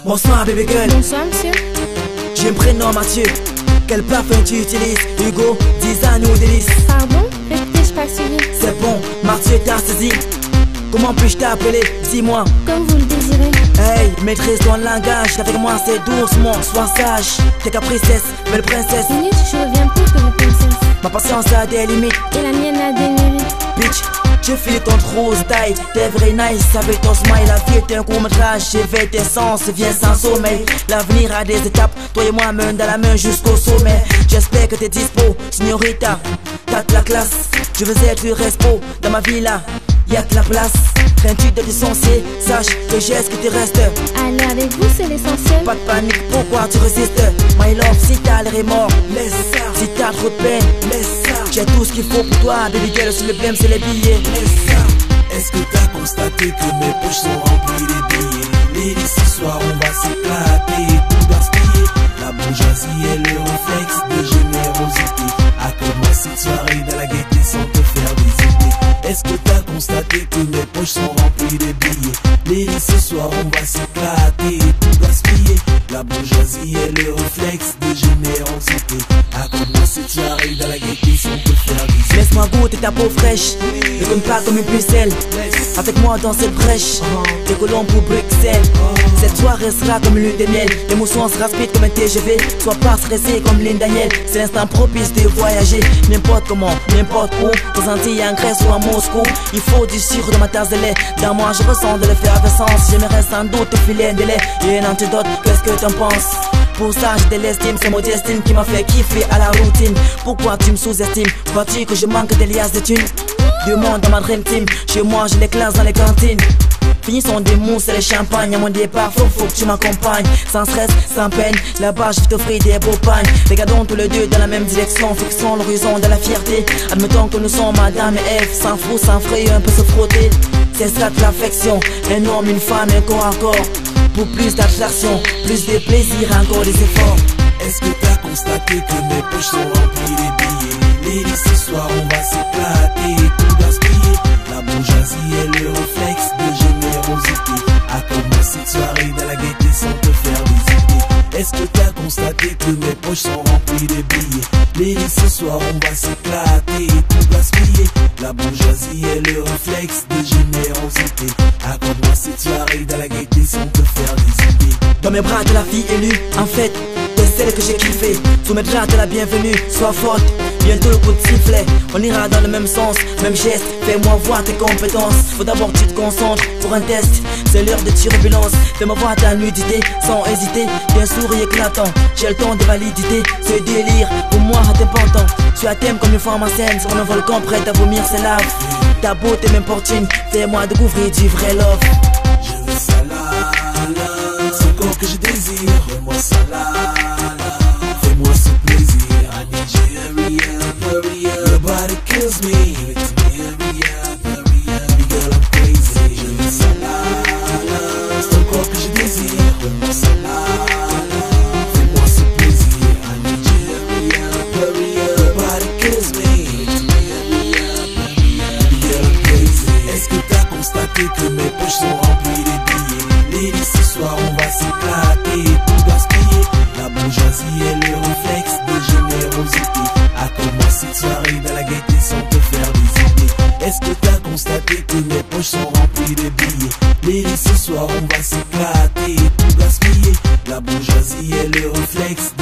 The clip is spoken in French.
Bonsoir baby girl. Bonsoir monsieur. J'ai un prénom Mathieu. Quel parfum tu utilises? Hugo, 10 ans ou délice? Pardon? Répétez, j'ai pas suivi. C'est bon, Mathieu t'a saisi. Comment puis-je t'appeler? Dis-moi. Comme vous le désirez. Hey, maîtrise ton langage. Avec moi c'est doucement, sois sage. T'es capricesse, belle princesse. Minute, je reviens plus que vos princesses. Ma patience a des limites. Et la mienne a des mérites. Bitch, je file ton rose taille. T'es vrai nice avec ton smile. La vie est un court-métrage, j'éveille tes sens, viens sans sommeil. L'avenir a des étapes, toi et moi main dans la main jusqu'au sommet. J'espère que t'es dispo, signorita. T'as de la classe, je veux être le respo. Dans ma villa, y'a de la place. Crains-tu de licencier? Sache que j'ai ce qui te reste. Aller avec vous, c'est l'essentiel. Pas de panique, pourquoi tu résistes? My love, si t'as le remords, laisse ça. Si t'as trop de peine, laisse ça. J'ai tout ce qu'il faut pour toi, baby girl. Sur le blême, c'est les billets, laisse ça. Est-ce que t'as constaté que mes poches sont remplies de billets? Et ce soir on va s'éclater et tout gaspiller. La bourgeoisie est le réflexe de générosité. Accorde-moi cette soirée dans la gaieté sans te faire visiter. Est-ce que t'as constaté que mes poches sont remplies de billets? Et ce soir on va s'éclater et tout gaspiller. La bourgeoisie est le réflexe de générosité. Accorde-moi cette soirée dans la gaieté sans te faire visiter. Laisse-moi goûter ta peau fraîche, ne comme pas comme une pucelle. Avec moi dans cette brèche, des colons pour Bruxelles. Cette soirée sera comme une lune de miel. L'émotion sera speed comme un TGV. Sois pas stressé comme Lynn Daniel. C'est l'instant propice de voyager. N'importe comment, n'importe où. Aux Antilles, en Grèce ou à Moscou. Il faut du sucre dans ma tasse de lait. Dans moi je ressens de l'effervescence. J'aimerais sans doute te filer un délai et un antidote, qu'est-ce que t'en penses? Pour ça j'ai de l'estime, c'est mon destin qui m'a fait kiffer à la routine. Pourquoi tu me sous-estimes? Crois-tu que je manque de liasses de thunes? Du monde dans ma dream team, chez moi j'ai les classes dans les cantines. Finissons des mousses et les champagnes, à mon départ faut que tu m'accompagnes. Sans stress, sans peine, là-bas je vais t'offrir des beaux pagnes. Regardons tous les deux dans la même direction, fixons l'horizon de la fierté. Admettons que nous sommes Adam et Ève, sans fou, sans frais, un peu se frotter. C'est ça de l'affection, un homme, une femme, un corps à corps. Pour plus d'attraction, plus de plaisir, encore des efforts. Est-ce que t'as constaté que mes poches sont remplies de billets? Et ce soir on va s'éclater et tout gaspiller. La bourgeoisie est le réflexe de générosité. Accorde-moi cette soirée dans la gaieté sans te faire visiter. Est-ce que t'as constaté que mes poches sont remplies de billets? Et ce soir on va s'éclater et tout gaspiller. La bourgeoisie est le réflexe de générosité. Accorde-moi cette soirée dans la gaieté sans te faire visiter. Dans mes bras de la fille élue, en fait, t'es celle que j'ai kiffé. Sous mes draps de la bienvenue, sois forte, bientôt le coup de sifflet. On ira dans le même sens, même geste, fais-moi voir tes compétences. Faut d'abord que tu te concentres pour un test, c'est l'heure de turbulence. Fais-moi voir ta nudité, sans hésiter, d'un sourire éclatant. J'ai le temps de validité, ce délire, pour moi est important. Tu as thème comme une femme en scène, sur un volcan prête à vomir ses laves. Ta beauté m'importune, fais-moi découvrir du vrai love. Je veux ça là, c'est le corps que je désire. Fais-moi ça là, fais-moi ce plaisir. I need you, hurry up. Your body kills me. Give it to me, hurry up. Baby girl, I'm crazy. Je veux ça là, c'est le corps que je désire. Fais-moi ça là, fais-moi ce plaisir. I need you, hurry up. Your body kills me. Give it to me, hurry up. Baby girl, I'm crazy. Est-ce que t'as constaté que mes poches sont remplies de billets? Lady, ce soir on va s'éclater et tout gaspiller. La bourgeoisie est le réflexe de générosité. Accorde-moi cette soirée dans la gaieté sans te faire visiter. Est-ce que t'as constaté que mes poches sont remplies de billets? Lady, ce soir on va s'éclater et tout gaspiller. La bourgeoisie est le réflexe